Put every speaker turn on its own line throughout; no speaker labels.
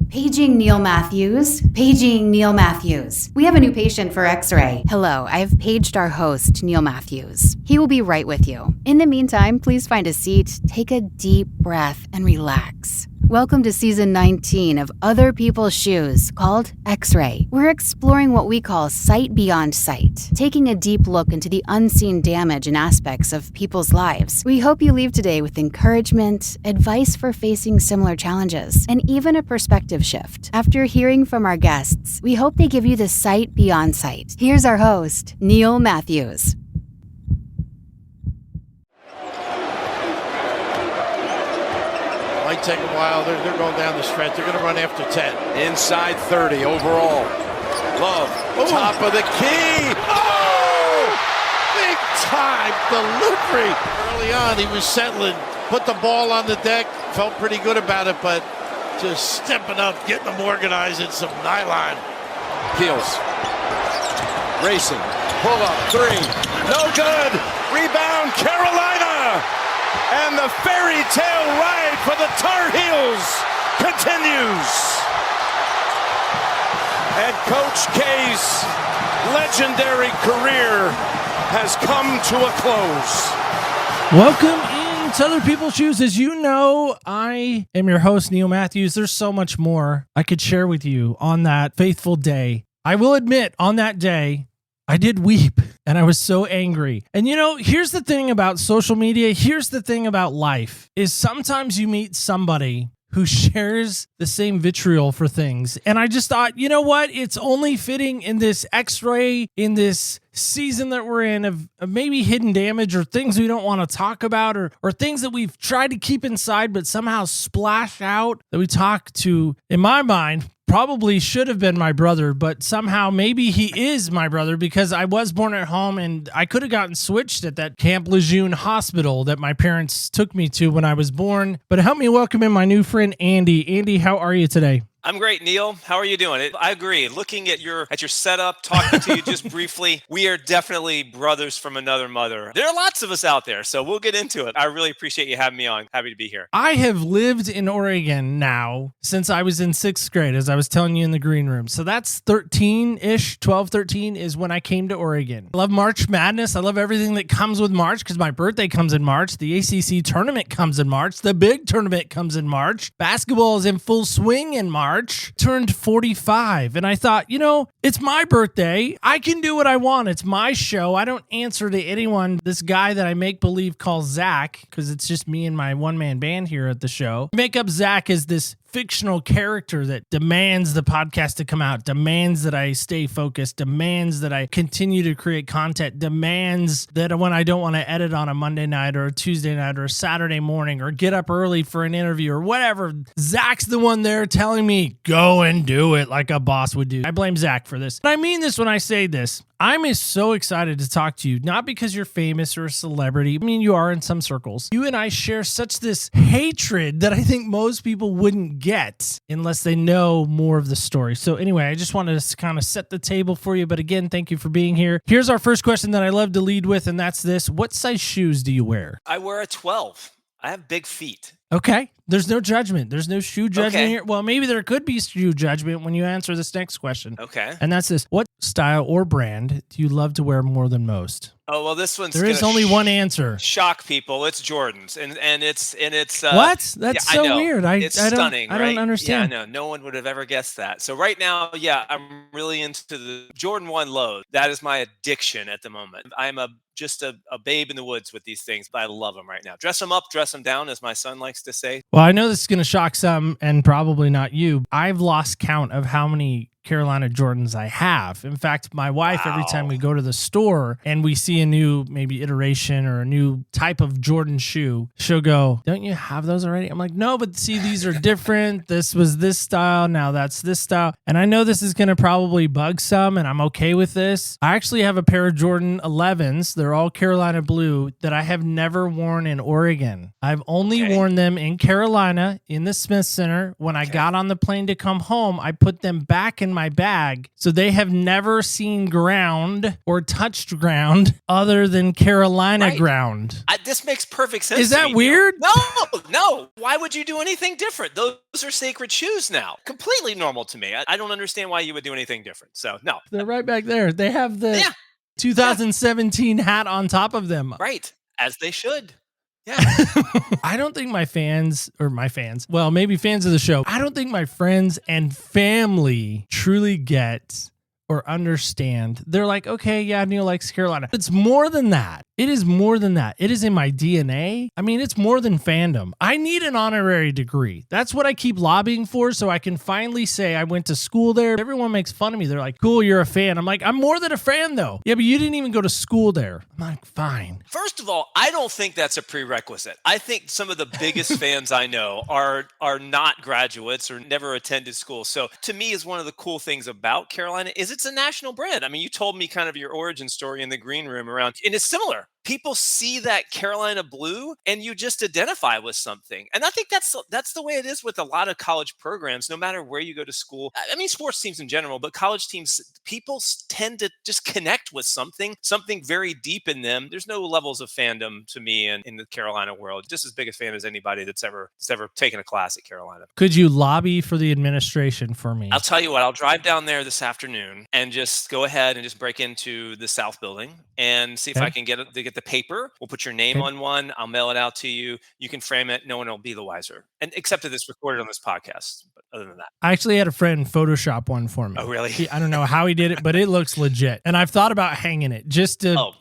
Paging Neil Matthews. Paging Neil Matthews. We have a new patient for X-ray. Hello, I've paged our host, Neil Matthews. He will be right with you. In the meantime, please find a seat, take a deep breath, and relax. Welcome to Season 19 of Other People's Shoes, called X-ray. We're exploring what we call sight beyond sight, taking a deep look into the unseen damage and aspects of people's lives. We hope you leave today with encouragement, advice for facing similar challenges, and even a perspective shift. After hearing from our guests, we hope they give you the sight beyond sight. Here's our host, Neil Matthews.
Might take a while. They're going down the stretch. They're going to run after 10.
Inside 30 overall. Love, top of the key.
Oh! Big time delivery. Early on, he was settling. Put the ball on the deck. Felt pretty good about it, but just stepping up, getting them organized in some nylon.
Peels. Racing. Pull up. 3. No good. Rebound, Carolina. And the fairy tale ride for the Tar Heels continues. And Coach K's legendary career has come to a close.
Welcome into Other People's Shoes. As you know, I am your host, Neil Matthews. There's so much more I could share with you on that faithful day. I will admit, on that day, I did weep and I was so angry. And you know, here's the thing about social media. Here's the thing about life is sometimes you meet somebody who shares the same vitriol for things. And I just thought, you know what? It's only fitting in this X-ray, in this season that we're in of maybe hidden damage or things we don't want to talk about or things that we've tried to keep inside but somehow splash out, that we talk to, in my mind, probably should have been my brother, but somehow maybe he is my brother because I was born at home and I could have gotten switched at that Camp Lejeune hospital that my parents took me to when I was born. But help me welcome in my new friend, Andy. Andy, how are you today?
I'm great, Neil. How are you doing? I agree. Looking at your setup, talking to you just briefly, we are definitely brothers from another mother. There are lots of us out there, so we'll get into it. I really appreciate you having me on. Happy to be here.
I have lived in Oregon now since I was in 6th grade, as I was telling you in the green room. So that's 13-ish, 12, 13 is when I came to Oregon. I love March Madness. I love everything that comes with March because my birthday comes in March. The ACC tournament comes in March. The big tournament comes in March. Basketball is in full swing in March. Turned 45, and I thought, you know, it's my birthday. I can do what I want. It's my show. I don't answer to anyone. This guy that I make believe calls Zach, because it's just me and my one-man band here at the show. Make up Zach as this fictional character that demands the podcast to come out, demands that I stay focused, demands that I continue to create content, demands that when I don't want to edit on a Monday night or a Tuesday night or a Saturday morning or get up early for an interview or whatever, Zach's the one there telling me, go and do it like a boss would do. I blame Zach for this. And I mean this when I say this. I'm so excited to talk to you, not because you're famous or a celebrity. I mean, you are in some circles. You and I share such this hatred that I think most people wouldn't get unless they know more of the story. So anyway, I just wanted to kind of set the table for you. But again, thank you for being here. Here's our first question that I love to lead with, and that's this. What size shoes do you wear?
I wear a 12. I have big feet.
Okay. There's no judgment. There's no shoe judgment
Okay.
here. Well, maybe there could be shoe judgment when you answer this next question.
Okay.
And that's this. What style or brand do you love to wear more than most?
Oh, well, this one's
There is only one answer.
Shock people. It's Jordans, and it's
What? That's
I
so
know.
weird.
It's stunning.
I don't understand.
Yeah, I know. No one would have ever guessed that. So right now, yeah, I'm really into the Jordan 1 low. That is my addiction at the moment. I'm just a babe in the woods with these things, but I love them right now. Dress them up, dress them down, as my son likes to say.
Well, I know this is going to shock some and probably not you. I've lost count of how many Carolina Jordans I have. In fact, my wife, every time we go to the store and we see a new maybe iteration or a new type of Jordan shoe, she'll go, don't you have those already? I'm like, no, but see, these are different. This was this style. Now that's this style. And I know this is going to probably bug some and I'm okay with this. I actually have a pair of Jordan 11s. They're all Carolina blue that I have never worn in Oregon. I've only worn them in Carolina in the Smith Center. When I got on the plane to come home, I put them back in my bag. So they have never seen ground or touched ground other than Carolina ground.
This makes perfect sense.
Is that weird?
No. Why would you do anything different? Those are sacred shoes now. Completely normal to me. I don't understand why you would do anything different. So, no.
They're right back there. They have the 2017 hat on top of them.
Right. As they should. Yeah.
I don't think well, maybe fans of the show, I don't think my friends and family truly get or understand. They're like, okay, yeah, Neil likes Carolina. It's more than that. It is more than that. It is in my DNA. I mean, it's more than fandom. I need an honorary degree. That's what I keep lobbying for, so I can finally say I went to school there. Everyone makes fun of me. They're like, cool, you're a fan. I'm like, I'm more than a fan, though. Yeah, but you didn't even go to school there. I'm like, fine.
First of all, I don't think that's a prerequisite. I think some of the biggest fans I know are not graduates or never attended school. So to me, is one of the cool things about Carolina is it's a national brand. I mean, you told me kind of your origin story in the green room around, and it's similar. People see that Carolina blue and you just identify with something. And I think that's the way it is with a lot of college programs, no matter where you go to school. I mean, sports teams in general, but college teams, people tend to just connect with something very deep in them. There's no levels of fandom to me in the Carolina world. Just as big a fan as anybody that's ever taken a class at Carolina.
Could you lobby for the administration for me?
I'll tell you what, I'll drive down there this afternoon and just go ahead and just break into the South building and see if I can get the paper. We'll put your name on one. I'll mail it out to you. You can frame it. No one will be the wiser. And except that it's recorded on this podcast. But other than that.
I actually had a friend Photoshop one for me.
Oh, really?
I don't know how he did it, but it looks legit. And I've thought about hanging it just to,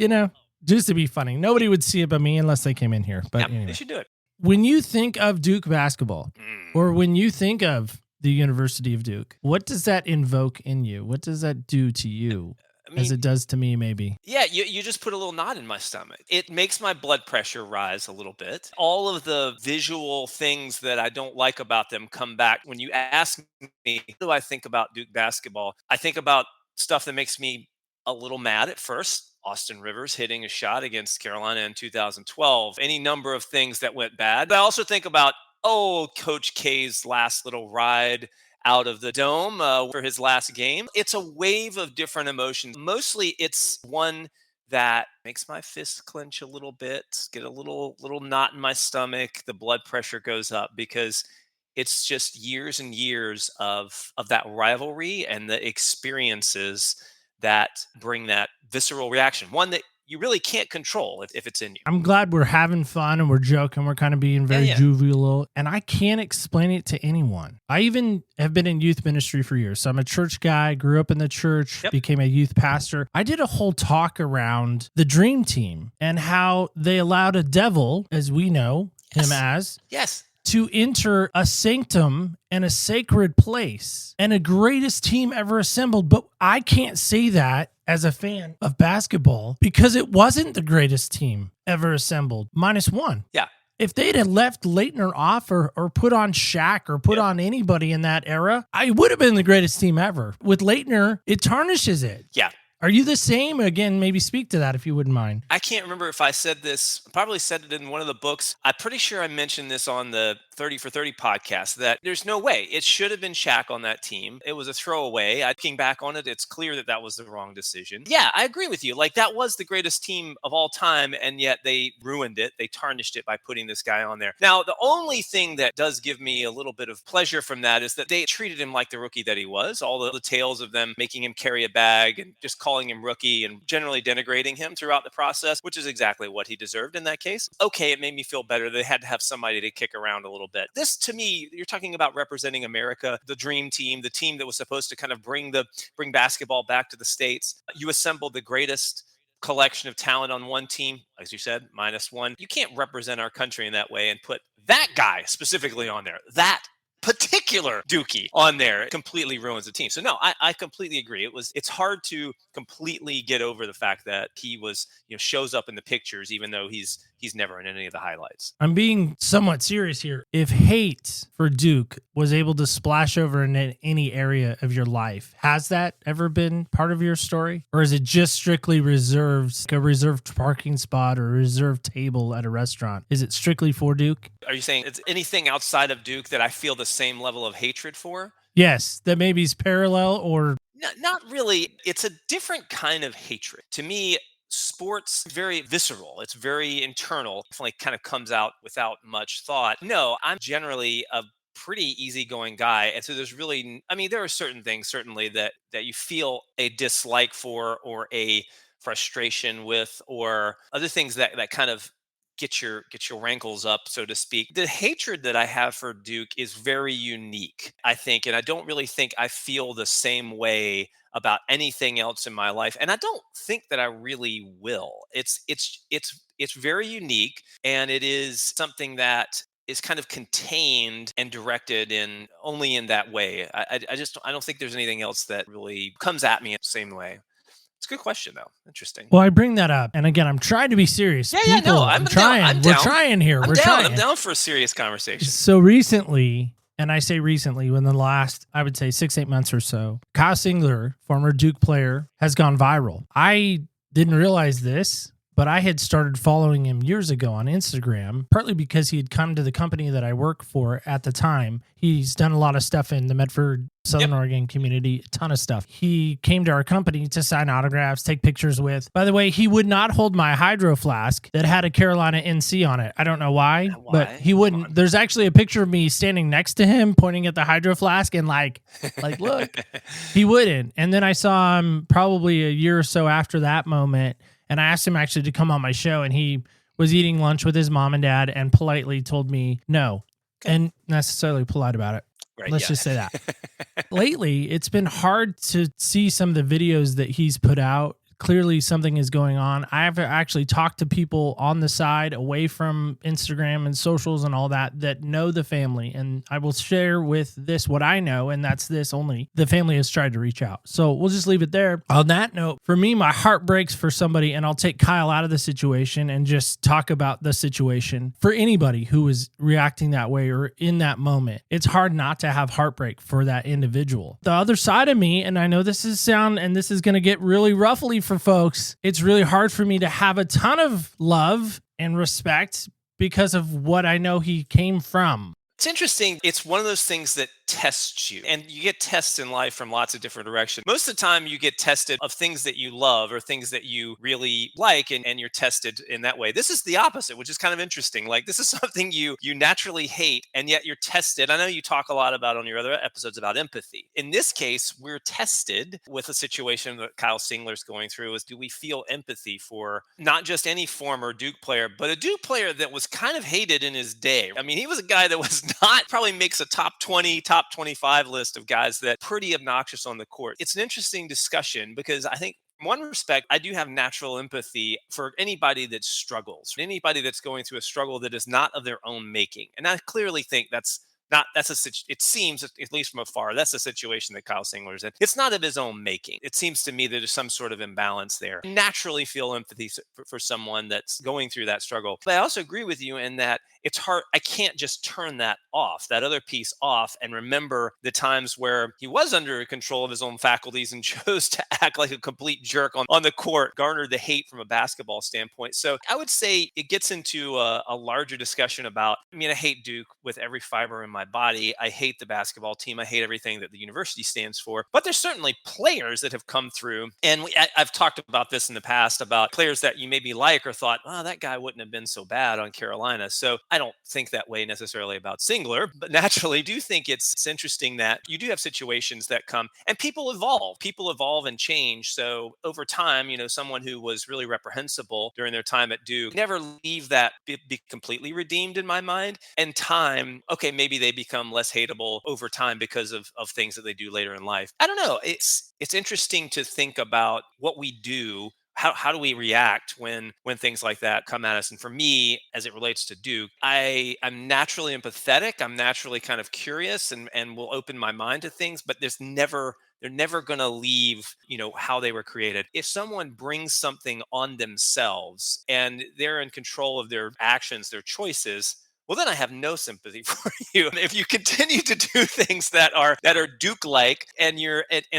just to be funny. Nobody would see it but me unless they came in here. But anyway.
They should do it.
When you think of Duke basketball, or when you think of the University of Duke, what does that invoke in you? What does that do to you? As it does to me, maybe.
Yeah, you just put a little knot in my stomach. It makes my blood pressure rise a little bit. All of the visual things that I don't like about them come back. When you ask me, what do I think about Duke basketball? I think about stuff that makes me a little mad at first. Austin Rivers hitting a shot against Carolina in 2012. Any number of things that went bad. But I also think about, Coach K's last little ride out of the dome for his last game. It's a wave of different emotions. Mostly it's one that makes my fist clench a little bit, get a little knot in my stomach. The blood pressure goes up because it's just years and years of that rivalry and the experiences that bring that visceral reaction. One that you really can't control if it's in you.
I'm glad we're having fun and we're joking. We're kind of being very jovial, and I can't explain it to anyone. I even have been in youth ministry for years. So I'm a church guy, grew up in the church, became a youth pastor. I did a whole talk around the dream team and how they allowed a devil, as we know him as, to enter a sanctum and a sacred place and a greatest team ever assembled. But I can't say that as a fan of basketball because it wasn't the greatest team ever assembled, -1.
Yeah.
If they'd have left Leitner off or put on Shaq or put on anybody in that era, I would have been the greatest team ever. With Leitner, it tarnishes it.
Yeah.
Are you the same? Again, maybe speak to that if you wouldn't mind.
I can't remember if I said this. I probably said it in one of the books. I'm pretty sure I mentioned this on the 30 for 30 podcast that there's no way. It should have been Shaq on that team. It was a throwaway. Looking back on it, it's clear that was the wrong decision. Yeah, I agree with you. Like, that was the greatest team of all time, and yet they ruined it. They tarnished it by putting this guy on there. Now, the only thing that does give me a little bit of pleasure from that is that they treated him like the rookie that he was. All the tales of them making him carry a bag and just calling him rookie and generally denigrating him throughout the process, which is exactly what he deserved in that case. Okay, it made me feel better. They had to have somebody to kick around a little bit. This, to me, you're talking about representing America, the dream team, the team that was supposed to kind of bring basketball back to the States. You assembled the greatest collection of talent on one team, as you said, -1. You can't represent our country in that way and put that guy specifically on there. That particular Dookie on there, it completely ruins the team. So no, I completely agree. It's hard to completely get over the fact that he was, shows up in the pictures, even though he's never in any of the highlights.
I'm being somewhat serious here. If hate for Duke was able to splash over in any area of your life, has that ever been part of your story? Or is it just strictly reserved, like a reserved parking spot or a reserved table at a restaurant? Is it strictly for Duke?
Are you saying it's anything outside of Duke that I feel the same level of hatred for?
Yes, that maybe is parallel or
Not really. It's a different kind of hatred. To me, sports very visceral. It's very internal. Definitely kind of comes out without much thought. No, I'm generally a pretty easygoing guy, and so there's really, I mean, there are certain things certainly that you feel a dislike for, or a frustration with, or other things that kind of get your rankles up, so to speak. The hatred that I have for Duke is very unique, I think, and I don't really think I feel the same way about anything else in my life, and I don't think that I really will. It's very unique, and it is something that is kind of contained and directed in only in that way. I don't think there's anything else that really comes at me in the same way. It's a good question, though. Interesting.
Well, I bring that up, and again, I'm trying to be serious.
Yeah, no, I'm
trying.
Down. I'm
We're
down.
trying here.
I'm
We're
down.
trying.
I'm down for a serious conversation.
So recently, and I say recently, within the last, I would say 6-8 months or so, Kyle Singler, former Duke player, has gone viral. I didn't realize this, but I had started following him years ago on Instagram, partly because he had come to the company that I work for at the time. He's done a lot of stuff in the Medford, Southern Oregon community, a ton of stuff. He came to our company to sign autographs, take pictures with. By the way, he would not hold my hydro flask that had a Carolina NC on it. I don't know why, but he wouldn't. There's actually a picture of me standing next to him, pointing at the hydro flask and like, look, he wouldn't. And then I saw him probably a year or so after that moment, and I asked him actually to come on my show, and he was eating lunch with his mom and dad and politely told me no, and necessarily polite about it.
Right,
Let's just say that. Lately, it's been hard to see some of the videos that he's put out. Clearly, something is going on. I have actually talked to people on the side, away from Instagram and socials and all that know the family. And I will share with this what I know, and that's this only. The family has tried to reach out. So we'll just leave it there. On that note, for me, my heart breaks for somebody, and I'll take Kyle out of the situation and just talk about the situation. For anybody who is reacting that way or in that moment, it's hard not to have heartbreak for that individual. The other side of me, and I know this is this is going to get really ruffly for folks, it's really hard for me to have a ton of love and respect because of what I know he came from.
It's interesting. It's one of those things that tests you, and you get tests in life from lots of different directions. Most of the time you get tested of things that you love or things that you really like, and you're tested in that way. This is the opposite, which is kind of interesting. Like, this is something you naturally hate, and yet you're tested. I know you talk a lot about on your other episodes about empathy. In this case, we're tested with a situation that Kyle Singler's going through is, do we feel empathy for not just any former Duke player, but a Duke player that was kind of hated in his day? I mean, he was a guy that was not, probably makes a top 20, top 25 list of guys that pretty obnoxious on the court. It's an interesting discussion because I think in one respect, I do have natural empathy for anybody that struggles, anybody that's going through a struggle that is not of their own making. And I clearly think it seems, at least from afar, that's the situation that Kyle Singler's in. It's not of his own making. It seems to me that there's some sort of imbalance there. I naturally feel empathy for someone that's going through that struggle. But I also agree with you in that it's hard. I can't just turn that off, that other piece off, and remember the times where he was under control of his own faculties and chose to act like a complete jerk on the court, garnered the hate from a basketball standpoint. So I would say it gets into a larger discussion about, I mean, I hate Duke with every fiber in my body. I hate the basketball team. I hate everything that the university stands for. But there's certainly players that have come through, and I've talked about this in the past, about players that you maybe like or thought, oh, that guy wouldn't have been so bad on Carolina. So I don't think that way necessarily about Singler, but naturally do think it's interesting that you do have situations that come, and people evolve and change. So over time, someone who was really reprehensible during their time at Duke, never leave that be completely redeemed in my mind. And time, okay, maybe they become less hateable over time because of things that they do later in life. I don't know. It's interesting to think about what we do. How do we react when things like that come at us? And for me, as it relates to Duke, I'm naturally empathetic. I'm naturally kind of curious and will open my mind to things, but they're never going to leave, how they were created. If someone brings something on themselves and they're in control of their actions, their choices, well, then I have no sympathy for you. If you continue to do things that are Duke-like, and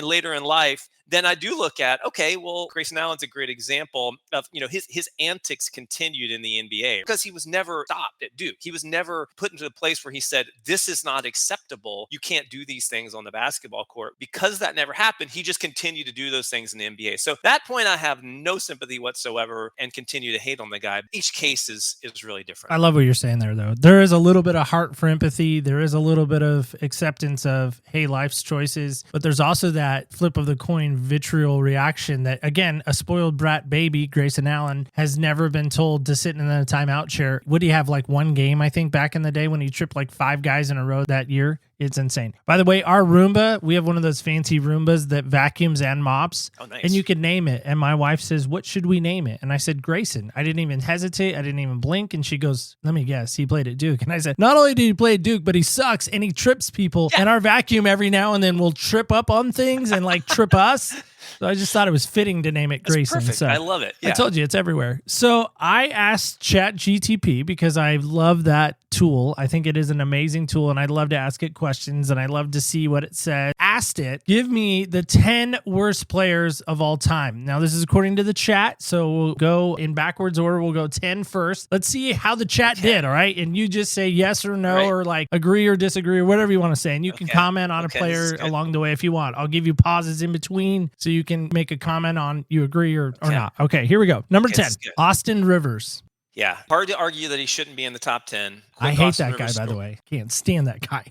later in life then I do look at, okay, well, Grayson Allen's a great example of, his antics continued in the NBA because he was never stopped at Duke. He was never put into a place where he said, this is not acceptable. You can't do these things on the basketball court. Because that never happened, he just continued to do those things in the NBA. So that point, I have no sympathy whatsoever and continue to hate on the guy. Each case is really different.
I love what you're saying there, though. There is a little bit of heart for empathy. There is a little bit of acceptance of, hey, life's choices. But there's also that flip of the coin vitriol reaction that, again, a spoiled brat baby, Grayson Allen, has never been told to sit in a timeout chair. Would he have like one game, I think, back in the day when he tripped like 5 guys in a row that year? It's insane. By the way, our Roomba, we have one of those fancy Roombas that vacuums and mops.
Oh, nice.
And you can name it. And my wife says, what should we name it? And I said, Grayson. I didn't even hesitate. I didn't even blink. And she goes, let me guess. He played at Duke. And I said, not only did he play at Duke, but he sucks and he trips people. Yeah. And our vacuum every now and then will trip up on things and like trip us. So I just thought it was fitting to name it Grayson.
That's perfect.
So
I love it. Yeah.
I told you it's everywhere. So I asked ChatGTP because I love that tool. I think it is an amazing tool and I'd love to ask it questions and I love to see what it said. Asked it, give me the 10 worst players of all time. Now this is according to the chat. So we'll go in backwards order. We'll go 10 first. Let's see how the chat did. All right. And you just say yes or no, or like agree or disagree or whatever you want to say. And you can comment on a player along the way if you want. I'll give you pauses in between so you can make a comment on you agree or not. Okay, here we go. Number 10, Austin Rivers.
Yeah, hard to argue that he shouldn't be in the top 10.
I hate that guy, by the way. Can't stand that guy.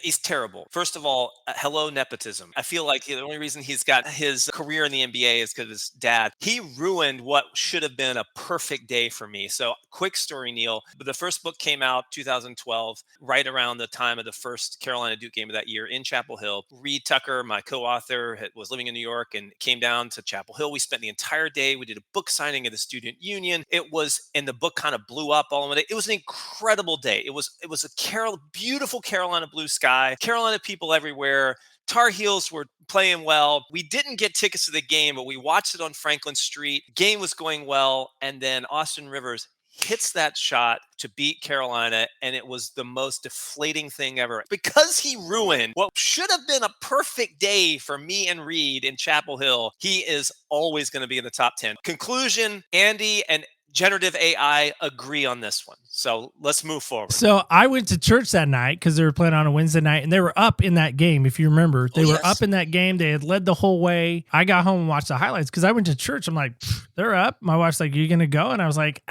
He's terrible. First of all, hello, nepotism. I feel like the only reason he's got his career in the NBA is because of his dad. He ruined what should have been a perfect day for me. So quick story, Neil. The first book came out 2012, right around the time of the first Carolina Duke game of that year in Chapel Hill. Reed Tucker, my co-author, was living in New York and came down to Chapel Hill. We spent the entire day. We did a book signing at the student union. And the book kind of blew up all in one day. It was an incredible day. It was a beautiful Carolina blue sky, Carolina people everywhere. Tar Heels were playing well. We didn't get tickets to the game, but we watched it on Franklin Street. Game was going well. And then Austin Rivers hits that shot to beat Carolina. And it was the most deflating thing ever because he ruined what should have been a perfect day for me and Reed in Chapel Hill. He is always going to be in the top 10. Conclusion, Andy and generative AI agree on this one. So let's move forward.
So I went to church that night because they were playing on a Wednesday night and they were up in that game. If you remember, they were up in that game. They had led the whole way. I got home and watched the highlights because I went to church. I'm like, they're up. My wife's like, you going to go? And I was like,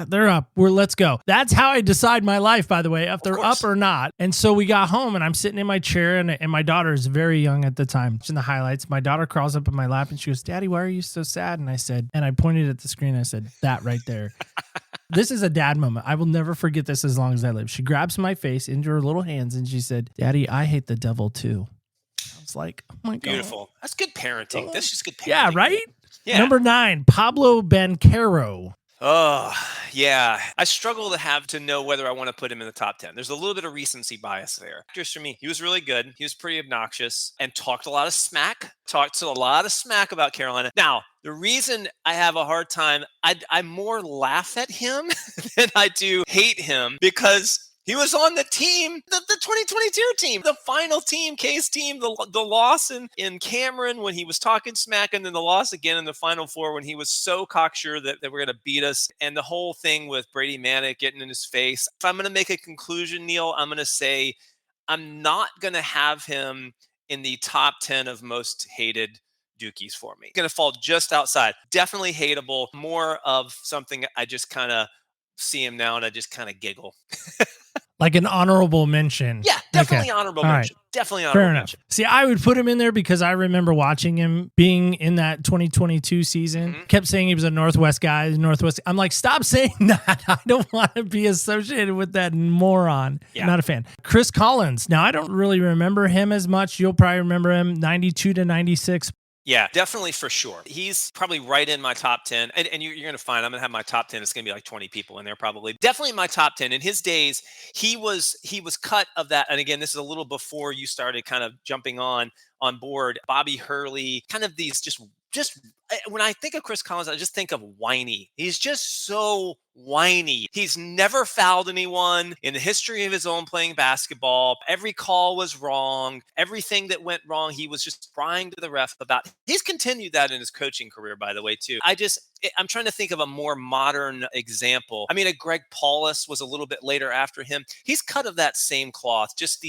they're up. Let's go. That's how I decide my life, by the way, if they're up or not. And so we got home and I'm sitting in my chair and my daughter is very young at the time. Watching the highlights. My daughter crawls up in my lap and she goes, Daddy, why are you so sad? And I pointed at the screen and I said, that right there. This is a dad moment. I will never forget this as long as I live. She grabs my face into her little hands and she said, Daddy, I hate the devil too. I was like, oh my God.
Beautiful. That's good parenting. That's just good parenting.
Yeah, right?
Yeah.
Number 9, Pablo Banchero.
Oh, yeah. I struggle to know whether I want to put him in the top 10. There's a little bit of recency bias there. Just for me, he was really good. He was pretty obnoxious and talked a lot of smack about Carolina. Now, the reason I have a hard time, I more laugh at him than I do hate him because he was on the team, the 2022 team, the final team, K's team, the loss in Cameron when he was talking smack, and then the loss again in the Final Four when he was so cocksure that they were going to beat us, and the whole thing with Brady Manick getting in his face. If I'm going to make a conclusion, Neil, I'm going to say I'm not going to have him in the top 10 of most hated Dukies for me. Going to fall just outside. Definitely hateable. More of something I just kind of see him now and I just kind of giggle.
Like an honorable mention.
Yeah, definitely honorable mention. Right. Definitely honorable
Fair
mention.
Enough. See, I would put him in there because I remember watching him being in that 2022 season. Mm-hmm. Kept saying he was a Northwest guy. I'm like, stop saying that. I don't want to be associated with that moron. Yeah. Not a fan. Chris Collins. Now, I don't really remember him as much. You'll probably remember him 92 to 96.
Yeah, definitely for sure. He's probably right in my top 10. And you're going to find I'm going to have my top 10. It's going to be like 20 people in there probably. Definitely in my top 10. In his days, he was cut of that. And again, this is a little before you started kind of jumping on board. Bobby Hurley, kind of these just when I think of Chris Collins, I just think of whiny. He's just so whiny. He's never fouled anyone in the history of his own playing basketball. Every call was wrong. Everything that went wrong, he was just crying to the ref about. He's continued that in his coaching career, by the way, too. I'm trying to think of a more modern example. I mean, a Greg Paulus was a little bit later after him. He's cut of that same cloth. Just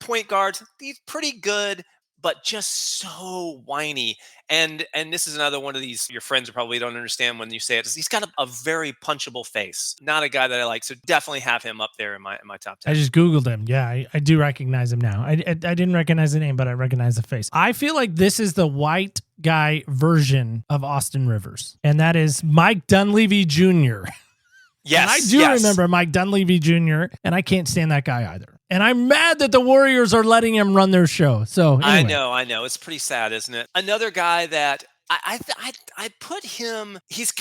point guards, he's pretty good, but just so whiny. And this is another one of these your friends probably don't understand when you say it. He's got a very punchable face. Not a guy that I like. So definitely have him up there in my top 10.
I just Googled him. Yeah, I do recognize him now. I didn't recognize the name, but I recognize the face. I feel like this is the white guy version of Austin Rivers, and that is Mike Dunleavy Jr.
Yes,
and I do remember Mike Dunleavy Jr., and I can't stand that guy either. And I'm mad that the Warriors are letting him run their show. So anyway.
I know. It's pretty sad, isn't it? Another guy that I put him. He's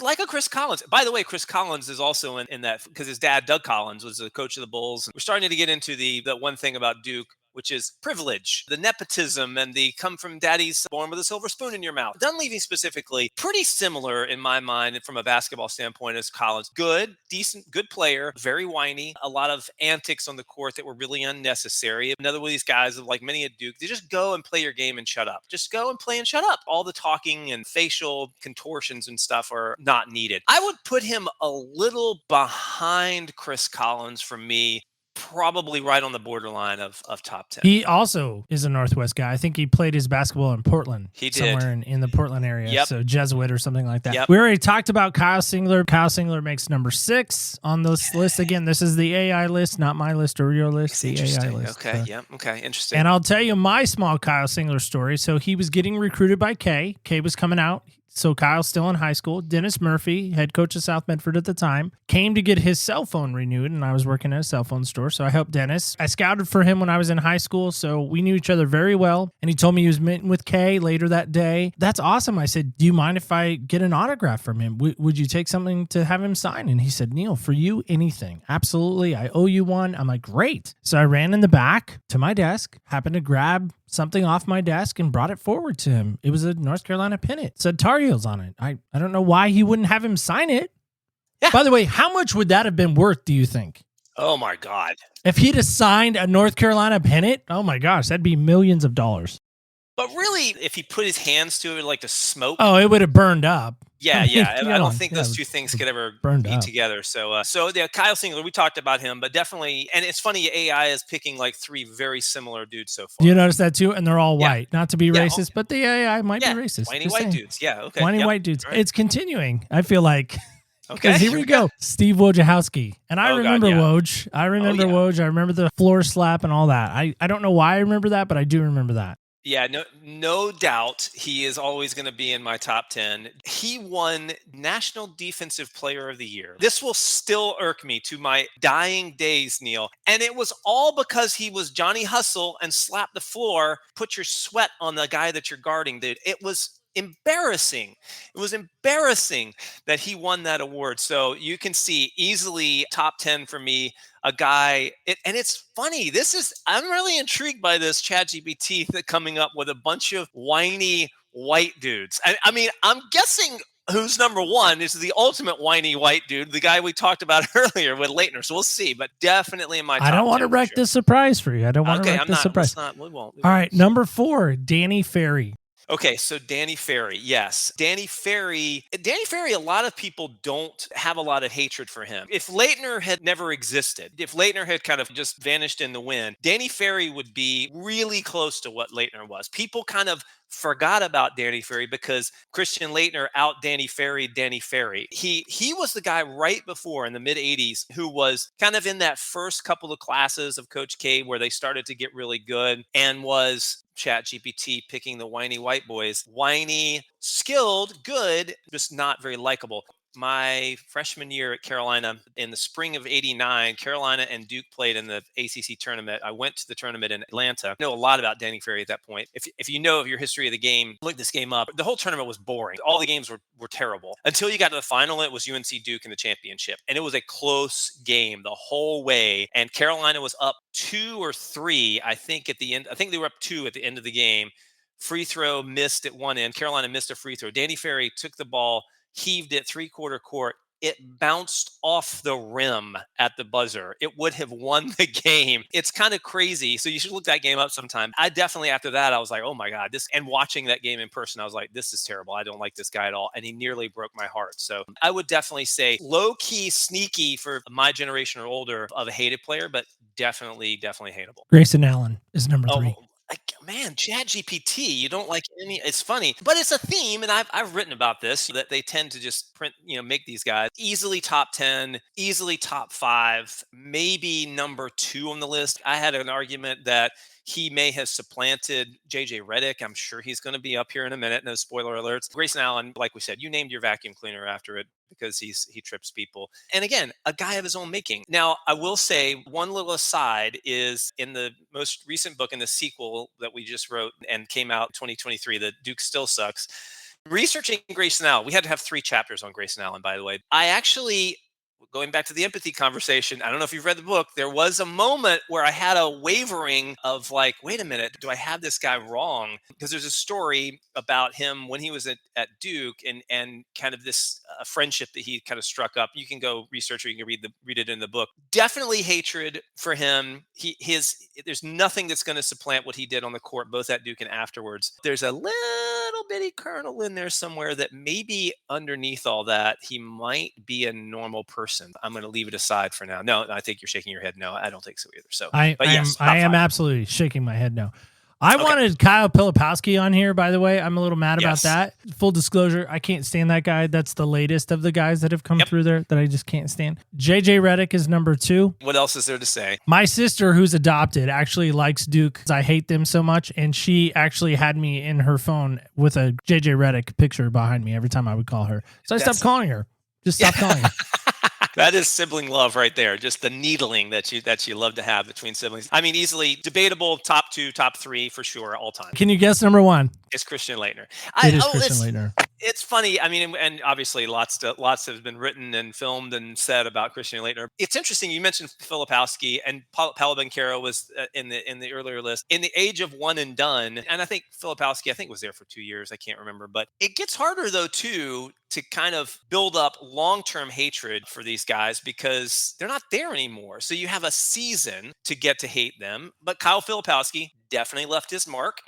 like a Chris Collins. By the way, Chris Collins is also in that because his dad Doug Collins was the coach of the Bulls. We're starting to get into the one thing about Duke, which is privilege, the nepotism, and the come from daddy's born with a silver spoon in your mouth. Dunleavy specifically, pretty similar in my mind from a basketball standpoint as Collins. Good, decent, good player, very whiny, a lot of antics on the court that were really unnecessary. Another one of these guys, like many at Duke, they just go and play your game and shut up. Just go and play and shut up. All the talking and facial contortions and stuff are not needed. I would put him a little behind Chris Collins for me. Probably right on the borderline of top 10.
He also is a Northwest guy. I think he played his basketball in Portland.
He did.
Somewhere in the Portland area.
Yep.
So Jesuit or something like that.
Yep.
We already talked about Kyle Singler. Kyle Singler makes number 6 on this list. Again, this is the AI list, not my list or your list. The AI list.
Okay. Yep. Okay. Interesting.
And I'll tell you my small Kyle Singler story. So he was getting recruited by Kay. Kay was coming out. So Kyle's still in high school. Dennis Murphy, head coach of South Medford at the time, came to get his cell phone renewed, and I was working at a cell phone store, so I helped Dennis. I scouted for him when I was in high school, so we knew each other very well, and he told me he was meeting with Kay later that day. That's awesome. I said, do you mind if I get an autograph from him? Would you take something to have him sign? And he said, Neil, for you, anything. Absolutely. I owe you one. I'm like, great. So I ran in the back to my desk, happened to grab something off my desk and brought it forward to him. It was a North Carolina pennant. It said Tar Heels on it. I don't know why he wouldn't have him sign it. Yeah. By the way, how much would that have been worth, do you think?
Oh, my God.
If he'd have signed a North Carolina pennant, oh, my gosh, that'd be millions of dollars.
But really, if he put his hands to it like the smoke.
Oh, it would have burned up.
Yeah, yeah. I don't think those two things could ever be together. So yeah, Kyle Singler, we talked about him, but definitely, and it's funny, AI is picking like 3 very similar dudes so far.
You notice that too? And they're all white. Not to be racist, but the AI might be racist.
Whiny white dudes. Yeah, okay.
Whiny white dudes. Right. It's continuing, I feel like.
Okay.
Here we go. Steve Wojciechowski. And I remember Woj. I remember Woj. I remember the floor slap and all that. I don't know why I remember that, but I do remember that.
Yeah, no doubt he is always going to be in my top 10. He won National Defensive Player of the Year. This will still irk me to my dying days, Neil. And it was all because he was Johnny Hustle and slapped the floor, put your sweat on the guy that you're guarding, dude. It was embarrassing. It was embarrassing that he won that award. So you can see easily top 10 for me. A guy, and it's funny. I'm really intrigued by this ChatGPT that coming up with a bunch of whiny white dudes. I mean, I'm guessing who's number 1 is the ultimate whiny white dude, the guy we talked about earlier with Leitner. So we'll see, but definitely in my top 10.
I don't want to wreck the surprise for you. I don't want to wreck the surprise.
We won't.
All right, number 4, Danny Ferry.
Okay, so Danny Ferry, yes. Danny Ferry, a lot of people don't have a lot of hatred for him. If Leitner had never existed, if Leitner had kind of just vanished in the wind, Danny Ferry would be really close to what Leitner was. People kind of forgot about Danny Ferry because Christian Leitner out Danny Ferry. He was the guy right before in the mid 80s who was kind of in that first couple of classes of Coach K where they started to get really good and was ChatGPT picking the whiny white boys. Whiny, skilled, good, just not very likable. My freshman year at Carolina in the spring of '89, Carolina and Duke played in the ACC tournament. I went to the tournament in Atlanta. I know a lot about Danny Ferry at that point. If you know of your history of the game, look this game up. The whole tournament was boring. All the games were terrible. Until you got to the final, it was UNC Duke in the championship. And it was a close game the whole way. And Carolina was up 2 or 3, I think, at the end. I think they were up 2 at the end of the game. free throw missed at one end. Carolina missed a free throw. Danny Ferry took the ball, heaved it three-quarter court. It bounced off the rim at the buzzer. It would have won the game. It's kind of crazy. So you should look that game up sometime. I definitely, after that, I was like, oh my God, and watching that game in person, I was like, this is terrible. I don't like this guy at all. And he nearly broke my heart. So I would definitely say low key, sneaky for my generation or older of a hated player, but definitely hateable.
Grayson Allen is number 3.
Man, ChatGPT, you don't like any. It's funny, but it's a theme, and I've written about this, that they tend to just make these guys easily top 10, easily top 5, maybe number 2 on the list. I had an argument that he may have supplanted JJ Redick. I'm sure he's going to be up here in a minute. No spoiler alerts. Grayson Allen, like we said, you named your vacuum cleaner after it because he trips people. And again, a guy of his own making. Now, I will say one little aside is in the most recent book, in the sequel that we just wrote and came out 2023, The Duke Still Sucks. Researching Grayson Allen, we had to have 3 chapters on Grayson Allen, by the way. I actually, going back to the empathy conversation, I don't know if you've read the book, there was a moment where I had a wavering of like, wait a minute, do I have this guy wrong? Because there's a story about him when he was at Duke and kind of this friendship that he kind of struck up. You can go research or you can read it in the book. Definitely hatred for him. There's nothing that's going to supplant what he did on the court, both at Duke and afterwards. There's a little bitty kernel in there somewhere that maybe underneath all that, he might be a normal person. I'm going to leave it aside for now. No, I think you're shaking your head. No, I don't think so either. So,
I am absolutely shaking my head no. I wanted Kyle Pilipowski on here, by the way. I'm a little mad about that. Full disclosure, I can't stand that guy. That's the latest of the guys that have come through there that I just can't stand. JJ Redick is number 2.
What else is there to say?
My sister, who's adopted, actually likes Duke. I hate them so much, and she actually had me in her phone with a JJ Redick picture behind me every time I would call her. So I stopped calling her. Just stop calling her.
That is sibling love right there. Just the needling that you love to have between siblings. I mean, easily debatable top 2, top 3 for sure, all time.
Can you guess number 1?
It's Christian Laettner.
Christian Laettner.
It's funny. I mean, and obviously lots have been written and filmed and said about Christian Laettner. It's interesting. You mentioned Filipowski, and Paolo Banchero was in the earlier list. In the age of one and done, and I think Filipowski, was there for 2 years. I can't remember, but it gets harder though too to kind of build up long-term hatred for these guys because they're not there anymore. So you have a season to get to hate them. But Kyle Filipowski definitely left his mark.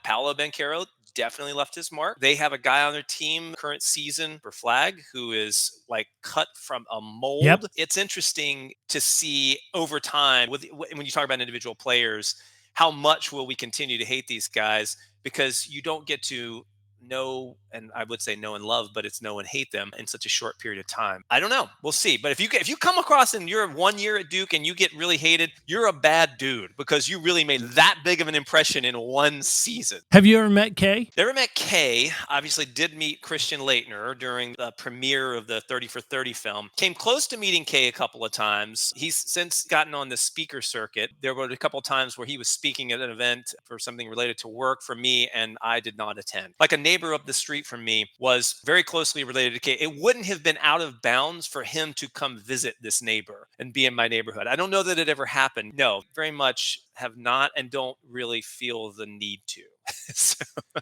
Paolo Banchero definitely left his mark. They have a guy on their team current season for Flag who is like cut from a mold.
Yep.
It's interesting to see over time when you talk about individual players, how much will we continue to hate these guys because you don't get to know, and I would say know and love, but it's know and hate them in such a short period of time. I don't know. We'll see. But if you come across and you're 1 year at Duke and you get really hated, you're a bad dude because you really made that big of an impression in one season.
Have you ever met Kay?
Never met Kay. Obviously did meet Christian Laettner during the premiere of the 30 for 30 film. Came close to meeting Kay a couple of times. He's since gotten on the speaker circuit. There were a couple of times where he was speaking at an event for something related to work for me, and I did not attend. Like a neighbor up the street from me was very closely related to Kay. It wouldn't have been out of bounds for him to come visit this neighbor and be in my neighborhood. I don't know that it ever happened. No, very much have not and don't really feel the need to.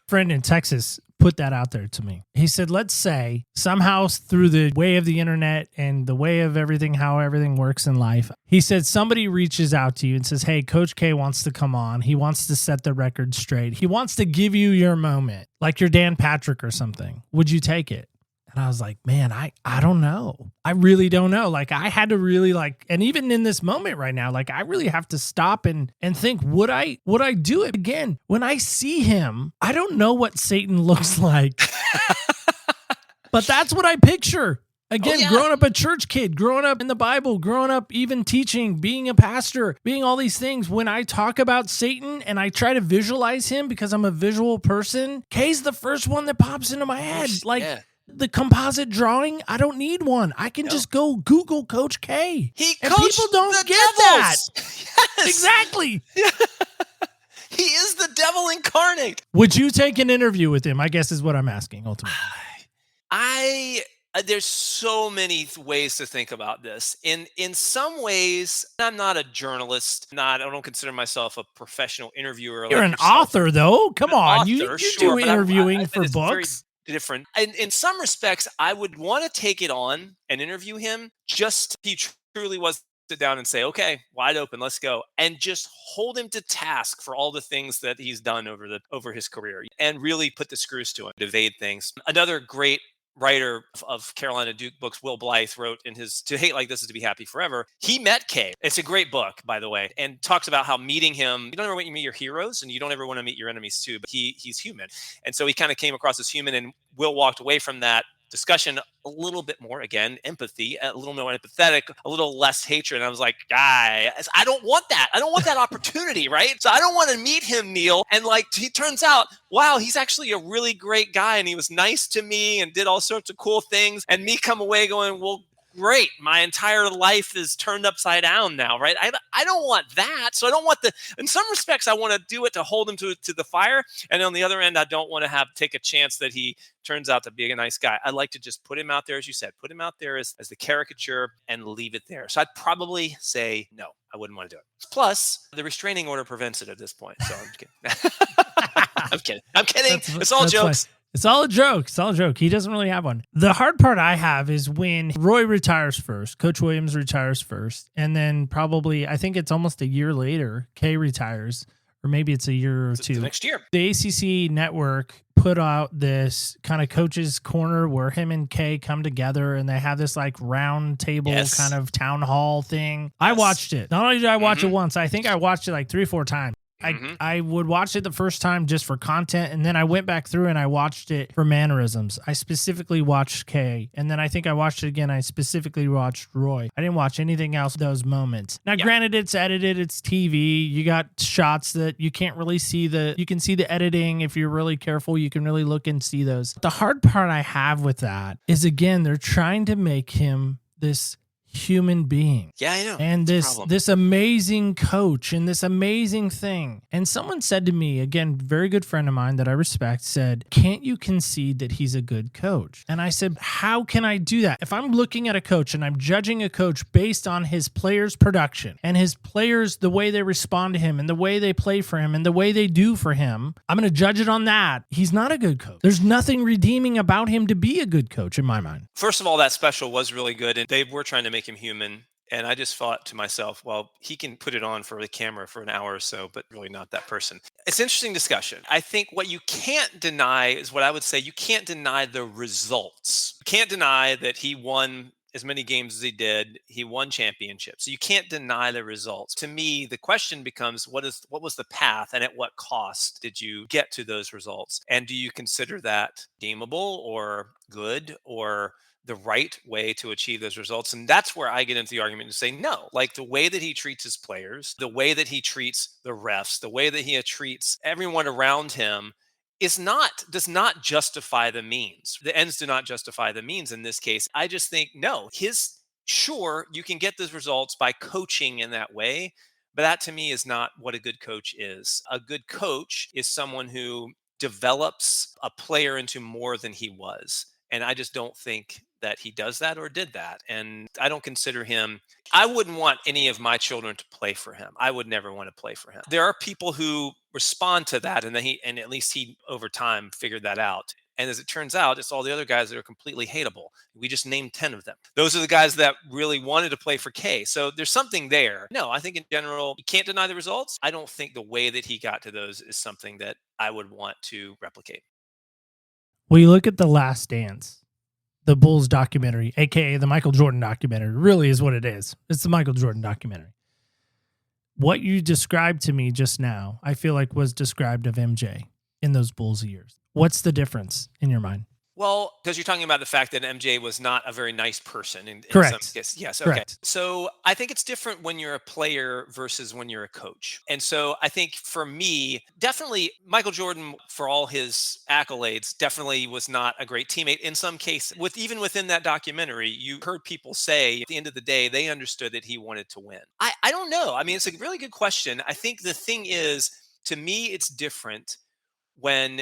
Friend in Texas put that out there to me. He said, let's say somehow through the way of the internet and the way of everything, how everything works in life, he said somebody reaches out to you and says, hey, Coach K wants to come on. He wants to set the record straight. He wants to give you your moment, like your Dan Patrick or something. Would you take it? And I was like, man, I don't know. I really don't know. Like I had to really and even in this moment right now, I really have to stop and think, would I do it again? When I see him, I don't know what Satan looks like, but that's what I picture. Again, growing up a church kid, growing up in the Bible, growing up even teaching, being a pastor, being all these things. When I talk about Satan and I try to visualize him because I'm a visual person, Kay's the first one that pops into my head. The composite drawing, I don't need one. I can just go Google Coach K.
And
people don't get that.
Yes.
Exactly.
He is the devil incarnate.
Would you take an interview with him? I guess is what I'm asking ultimately.
There's so many ways to think about this. In some ways, I'm not a journalist. I don't consider myself a professional interviewer.
You're
like
an
yourself.
author, though. Come
An
on,
author,
you
sure,
do
but
interviewing
and
for
it's very
books.
different. And in some respects, I would want to take it on and interview him. Just he truly was sit down and say, okay, wide open, let's go, and just hold him to task for all the things that he's done over his career, and really put the screws to him, evade things. Another great writer of Carolina Duke books, Will Blythe, wrote in his To Hate Like This Is to Be Happy Forever. He met Kay. It's a great book, by the way, and talks about how meeting him, you don't ever want to meet your heroes and you don't ever want to meet your enemies too, but he's human. And so he kind of came across as human, and Will walked away from that discussion a little bit more, again, empathy, a little more empathetic, a little less hatred. And I was like, guy, I don't want that. I don't want that opportunity, right? So I don't want to meet him, Neil. And like, he turns out, wow, he's actually a really great guy. And he was nice to me and did all sorts of cool things. And me come away going, well, great. My entire life is turned upside down now, right? I don't want that. So I don't want in some respects, I want to do it to hold him to the fire. And on the other end, I don't want to take a chance that he turns out to be a nice guy. I'd like to just put him out there, as you said, put him out there as the caricature and leave it there. So I'd probably say, no, I wouldn't want to do it. Plus, the restraining order prevents it at this point. So I'm kidding. I'm kidding. I'm kidding. It's all jokes.
Fine. It's all a joke. It's all a joke. He doesn't really have one. The hard part I have is when Roy retires first, Coach Williams retires first, and then probably, I think it's almost a year later, Kay retires, or maybe it's a year or two.
The next year.
The ACC network put out this kind of coach's corner where him and Kay come together and they have this like round table kind of town hall thing. I watched it. Not only did I watch it once, I think I watched it like 3 or 4 times. I would watch it the first time just for content, and then I went back through and I watched it for mannerisms. I specifically watched Kay, and then I think I watched it again. I specifically watched Roy. I didn't watch anything else those moments. Now, granted, it's edited, it's TV. You got shots that you can't really see you can see the editing. If you're really careful, you can really look and see those. The hard part I have with that is, again, they're trying to make him this human being.
Yeah, I know.
And this amazing coach and this amazing thing. And someone said to me, again, very good friend of mine that I respect, said, can't you concede that he's a good coach? And I said, how can I do that? If I'm looking at a coach and I'm judging a coach based on his players' production and his players, the way they respond to him and the way they play for him and the way they do for him, I'm going to judge it on that. He's not a good coach. There's nothing redeeming about him to be a good coach in my mind.
First of all, that special was really good, and they were trying to make him human. And I just thought to myself, well, he can put it on for the camera for an hour or so, but really not that person. It's an interesting discussion. I think what you can't deny is what I would say, you can't deny the results. You can't deny that he won as many games as he did. He won championships. So you can't deny the results. To me, the question becomes, what was the path and at what cost did you get to those results? And do you consider that redeemable or good or the right way to achieve those results? And that's where I get into the argument and say, no, like the way that he treats his players, the way that he treats the refs, the way that he treats everyone around him does not justify the means. The ends do not justify the means in this case. I just think, no, sure, you can get those results by coaching in that way, but that to me is not what a good coach is. A good coach is someone who develops a player into more than he was. And I just don't think that he does that or did that. And I don't consider him, I wouldn't want any of my children to play for him. I would never want to play for him. There are people who respond to that, and at least he over time figured that out. And as it turns out, it's all the other guys that are completely hateable. We just named 10 of them. Those are the guys that really wanted to play for Kay. So there's something there. No, I think in general, you can't deny the results. I don't think the way that he got to those is something that I would want to replicate.
Well, you look at The Last Dance, the Bulls documentary, aka the Michael Jordan documentary, really is what it is. It's the Michael Jordan documentary. What you described to me just now, I feel like was described of MJ in those Bulls years. What's the difference in your mind?
Well, because you're talking about the fact that MJ was not a very nice person in
Correct.
some cases. Yes.
Correct.
Okay. So I think it's different when you're a player versus when you're a coach. And so I think for me, definitely Michael Jordan, for all his accolades, definitely was not a great teammate in some cases. Even within that documentary, you heard people say at the end of the day, they understood that he wanted to win. I don't know. I mean, it's a really good question. I think the thing is, to me, it's different when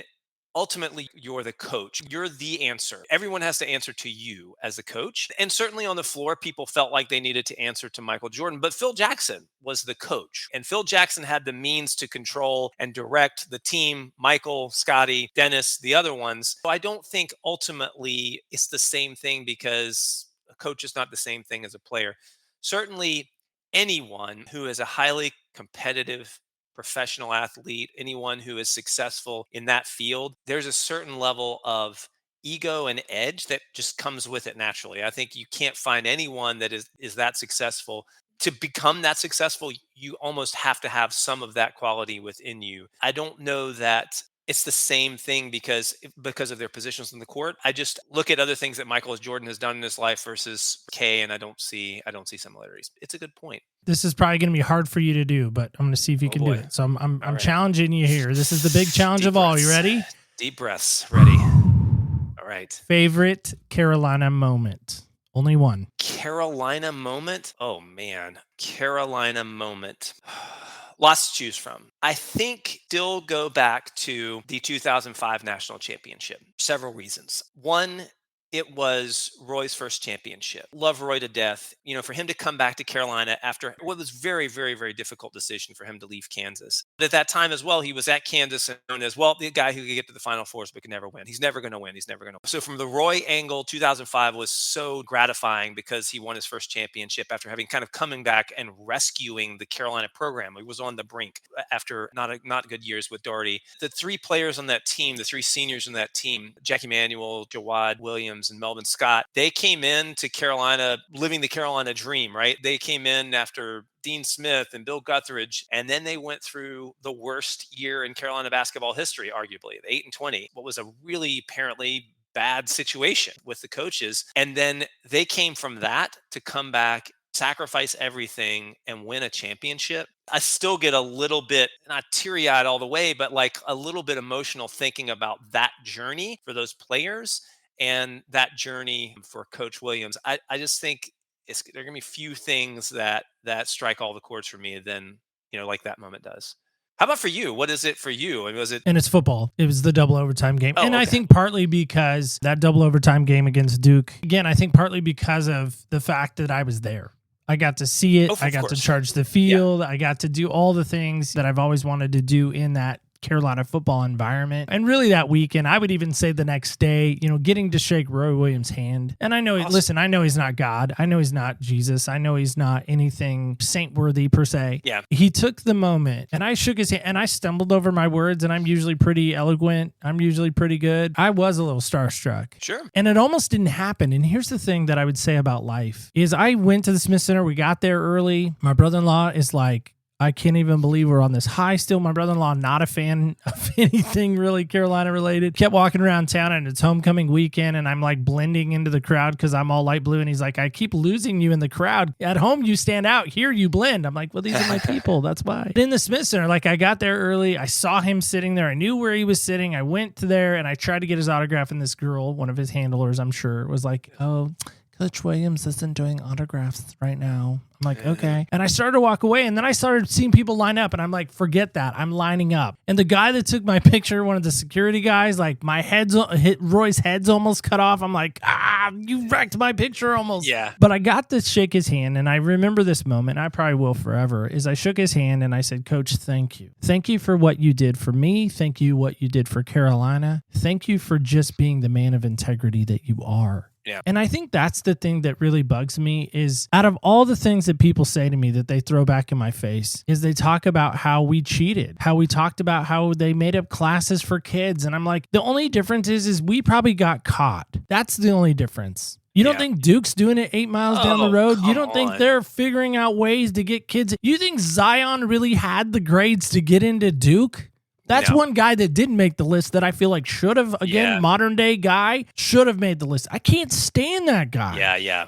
ultimately you're the coach. You're the answer. Everyone has to answer to you as a coach. And certainly on the floor, people felt like they needed to answer to Michael Jordan, but Phil Jackson was the coach. And Phil Jackson had the means to control and direct the team, Michael, Scotty, Dennis, the other ones. So I don't think ultimately it's the same thing, because a coach is not the same thing as a player. Certainly anyone who is a highly competitive professional athlete, anyone who is successful in that field, there's a certain level of ego and edge that just comes with it naturally. I think you can't find anyone that is that successful. To become that successful, you almost have to have some of that quality within you. I don't know that it's the same thing because of their positions in the court. I just look at other things that Michael Jordan has done in his life versus Kay, and I don't see similarities. It's a good point.
This is probably going to be hard for you to do, but I'm going to see if you can do it. So I'm
right.
challenging you here. This is the big challenge
Deep
of all.
breaths.
You ready?
Deep breaths. Ready. All right.
Favorite Carolina moment? Only one.
Carolina moment? Oh, man. Carolina moment. Lots to choose from. I think still go back to the 2005 national championship. Several reasons. One, it was Roy's first championship. Love Roy to death. For him to come back to Carolina after what was very, very, very difficult decision for him to leave Kansas. But at that time as well, he was at Kansas and known as, well, the guy who could get to the Final Fours but could never win. He's never going to win. He's never going to. So from the Roy angle, 2005 was so gratifying because he won his first championship after having kind of coming back and rescuing the Carolina program. He was on the brink after not good years with Doherty. The three players on that team, the three seniors on that team, Jackie Manuel, Jawad Williams, and Melvin Scott, they came in to Carolina living the Carolina dream, right? They came in after Dean Smith and Bill Guthridge, and then they went through the worst year in Carolina basketball history, arguably, the 8-20. What was a really apparently bad situation with the coaches. And then they came from that to come back, sacrifice everything, and win a championship. I still get a little bit, not teary-eyed all the way, but like a little bit emotional thinking about that journey for those players and that journey for Coach Williams. I just think there are going to be few things that strike all the chords for me than, like that moment does. How about for you? What is it for you? And was it?
And it's football. It was the double overtime game.
Oh,
and
okay.
I think partly because that double overtime game against Duke, again, I think partly because of the fact that I was there. I got to see it. I got to charge the field. Yeah. I got to do all the things that I've always wanted to do in that Carolina football environment. And really that weekend, I would even say the next day, getting to shake Roy Williams' hand. And I know, listen, I know he's not God. I know he's not Jesus. I know he's not anything saint-worthy per se.
Yeah.
He took the moment and I shook his hand and I stumbled over my words, and I'm usually pretty eloquent. I'm usually pretty good. I was a little starstruck.
Sure.
And it almost didn't happen. And here's the thing that I would say about life is I went to the Smith Center. We got there early. My brother-in-law is like, I can't even believe we're on this high still. My brother-in-law, not a fan of anything really Carolina related. Kept walking around town and it's homecoming weekend and I'm like blending into the crowd because I'm all light blue. And he's like, I keep losing you in the crowd. At home, you stand out. Here, you blend. I'm like, well, these are my people. That's why. But in the Smith Center, like I got there early. I saw him sitting there. I knew where he was sitting. I went to there and I tried to get his autograph. And this girl, one of his handlers, I'm sure, was like, oh, Coach Williams isn't doing autographs right now. I'm like, okay. And I started to walk away, and then I started seeing people line up, and I'm like, forget that. I'm lining up. And the guy that took my picture, one of the security guys, like Roy's head's almost cut off. I'm like, you wrecked my picture almost.
Yeah.
But I got to shake his hand, and I remember this moment, I probably will forever, is I shook his hand, and I said, Coach, thank you. Thank you for what you did for me. Thank you what you did for Carolina. Thank you for just being the man of integrity that you are.
Yeah.
And I think that's the thing that really bugs me is out of all the things that people say to me that they throw back in my face is they talk about how we cheated, how we talked about how they made up classes for kids. And I'm like, the only difference is we probably got caught. That's the only difference. You don't think Duke's doing it 8 miles down the road? You don't think they're figuring out ways to get kids? You think Zion really had the grades to get into Duke? That's one guy that didn't make the list that I feel like should have. Again, modern day guy should have made the list. I can't stand that guy.
Yeah.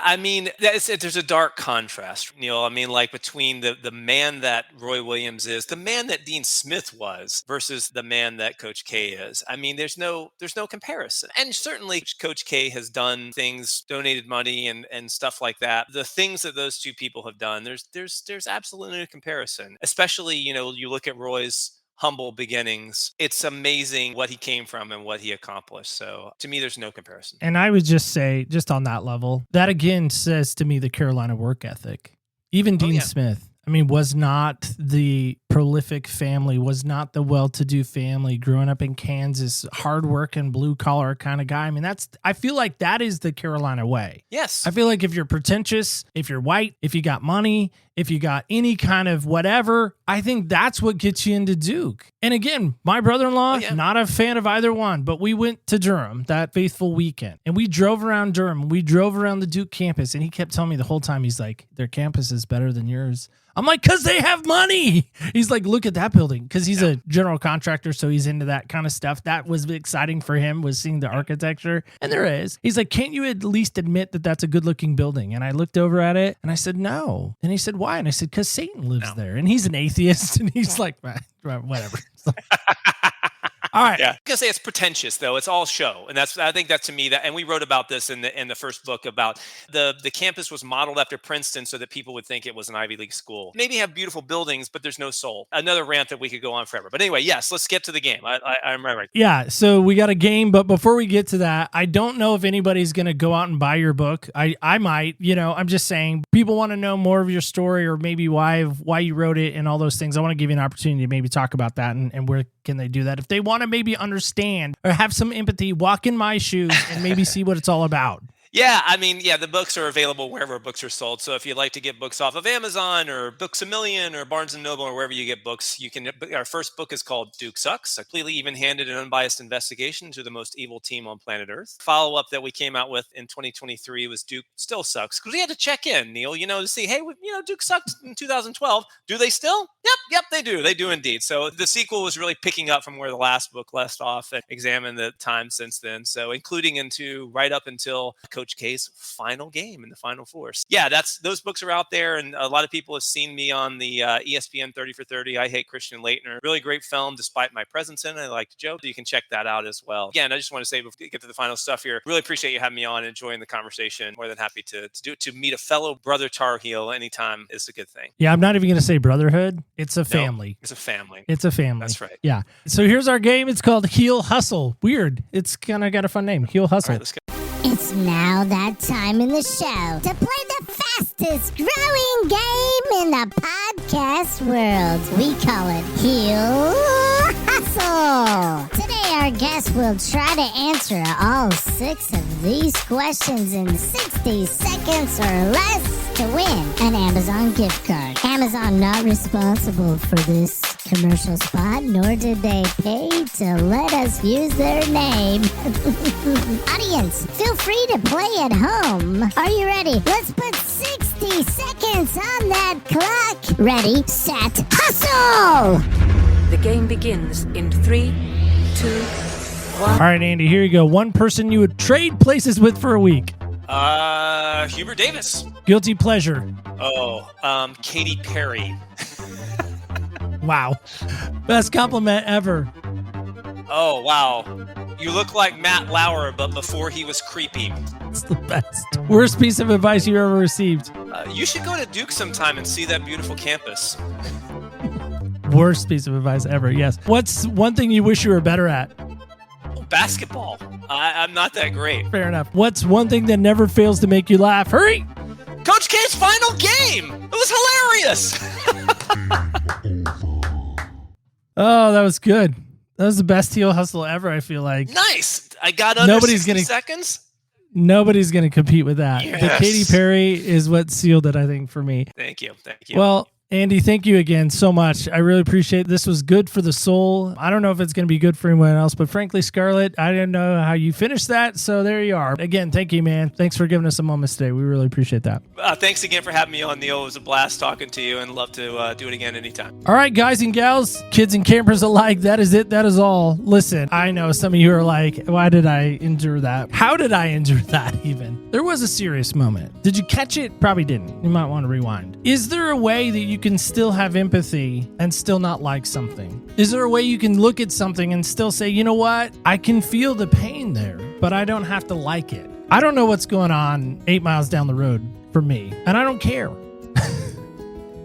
I mean, there's a dark contrast, Neil. I mean, like between the man that Roy Williams is, the man that Dean Smith was, versus the man that Coach K is. I mean, there's no comparison. And certainly Coach K has done things, donated money and stuff like that. The things that those two people have done, there's absolutely no comparison. Especially, you look at Roy's humble beginnings. It's amazing what he came from and what he accomplished. So to me, there's no comparison.
And I would just say, just on that level, that again says to me the Carolina work ethic. Even Dean Smith, I mean, was not the prolific family, was not the well-to-do family, growing up in Kansas, hard-working, blue-collar kind of guy. I mean, I feel like that is the Carolina way.
Yes.
I feel like if you're pretentious, if you're white, if you got money, if you got any kind of whatever, I think that's what gets you into Duke. And again, my brother-in-law, not a fan of either one, but we went to Durham that faithful weekend, and we drove around Durham. We drove around the Duke campus, and he kept telling me the whole time, he's like, their campus is better than yours. I'm like, because they have money. He's like, look at that building, because he's a general contractor, so he's into that kind of stuff. That was exciting for him, was seeing the architecture, and there is. He's like, can't you at least admit that that's a good-looking building? And I looked over at it, and I said, no. And he said, why? And I said, because Satan lives there, and he's an atheist, and he's like, whatever. All right.
Yeah. I'm gonna say it's pretentious though. It's all show, and I think that to me and we wrote about this in the first book about the campus was modeled after Princeton so that people would think it was an Ivy League school. Maybe have beautiful buildings, but there's no soul. Another rant that we could go on forever. But anyway, yes, let's get to the game. I'm right.
Yeah. So we got a game, but before we get to that, I don't know if anybody's gonna go out and buy your book. I might. I'm just saying, people want to know more of your story or maybe why you wrote it and all those things. I want to give you an opportunity to maybe talk about that and where can they do that if they want to maybe understand or have some empathy, walk in my shoes and maybe see what it's all about.
Yeah, I mean, the books are available wherever books are sold. So if you'd like to get books off of Amazon or Books A Million or Barnes & Noble or wherever you get books, you can. Our first book is called Duke Sucks, a completely even-handed and unbiased investigation to the most evil team on planet Earth. Follow-up that we came out with in 2023 was Duke Still Sucks, because we had to check in, Neil, to see, hey, Duke sucked in 2012. Do they still? Yep, they do. They do indeed. So the sequel was really picking up from where the last book left off and examined the time since then. So including into right up until Coach K's final game in the Final Four. Yeah, those books are out there, and a lot of people have seen me on the ESPN 30 for 30. I Hate Christian Laettner. Really great film, despite my presence in it. I like to joke. You can check that out as well. Again, I just want to say, before we get to the final stuff here, really appreciate you having me on, enjoying the conversation. More than happy to do it. To meet a fellow brother Tar Heel anytime is a good thing.
Yeah, I'm not even going to say brotherhood. It's a family.
It's a family.
It's a family.
That's right.
Yeah. So here's our game. It's called Heel Hustle. Weird. It's kind of got a fun name. Heel Hustle.
All right, let's go.
It's now that time in the show to play the fastest growing game in the podcast world. We call it Heel Hustle. Today our guest will try to answer all 6 of these questions in 60 seconds or less to win an Amazon gift card. Amazon not responsible for this commercial spot, nor did they pay to let us use their name. Audience, feel free to play at home. Are you ready? Let's put 60 seconds on that clock. Ready, set, hustle!
The game begins in 3, 2, 1.
All right, Andy, here you go. One person you would trade places with for a week.
Hubert Davis.
Guilty pleasure.
Katy Perry.
Wow. Best compliment ever.
Oh, wow. You look like Matt Lauer, but before he was creepy.
It's the best. Worst piece of advice you ever received.
You should go to Duke sometime and see that beautiful campus.
Worst piece of advice ever, yes. What's one thing you wish you were better at?
Basketball. I'm not that great.
Fair enough. What's one thing that never fails to make you laugh? Hurry!
Coach K's final game! It was hilarious!
Oh, that was good. That was the best heel hustle ever, I feel like.
Nice! I got under 60 seconds.
Nobody's going to compete with that.
Yes.
The Katy Perry is what sealed it, I think, for me.
Thank you.
Well, Andy, thank you again so much. I really appreciate it. This was good for the soul. I don't know if it's going to be good for anyone else, but frankly, Scarlett, I didn't know how you finished that, so there you are. Again, thank you, man. Thanks for giving us a moment today. We really appreciate that.
Thanks again for having me on, Neil. It was a blast talking to you, and love to do it again anytime.
All right, guys and gals, kids and campers alike, that is it. That is all. Listen, I know some of you are like, why did I endure that? How did I endure that even? There was a serious moment. Did you catch it? Probably didn't. You might want to rewind. Is there a way that you can still have empathy and still not like something? Is there a way you can look at something and still say, you know what? I can feel the pain there, but I don't have to like it. I don't know what's going on 8 miles down the road for me, and I don't care.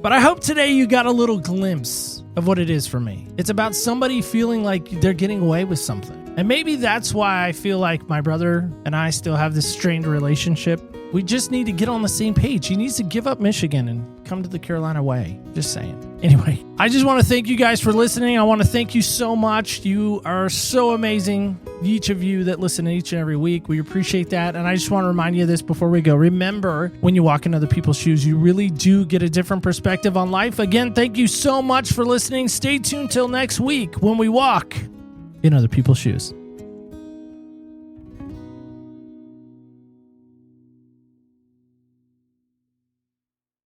But I hope today you got a little glimpse of what it is for me. It's about somebody feeling like they're getting away with something. And maybe that's why I feel like my brother and I still have this strained relationship. We just need to get on the same page. He needs to give up Michigan and come to the Carolina way. Just saying. Anyway, I just want to thank you guys for listening. I want to thank you so much. You are so amazing. Each of you that listen each and every week. We appreciate that. And I just want to remind you of this before we go. Remember, when you walk in other people's shoes, you really do get a different perspective on life. Again, thank you so much for listening. Stay tuned till next week when we walk in other people's shoes.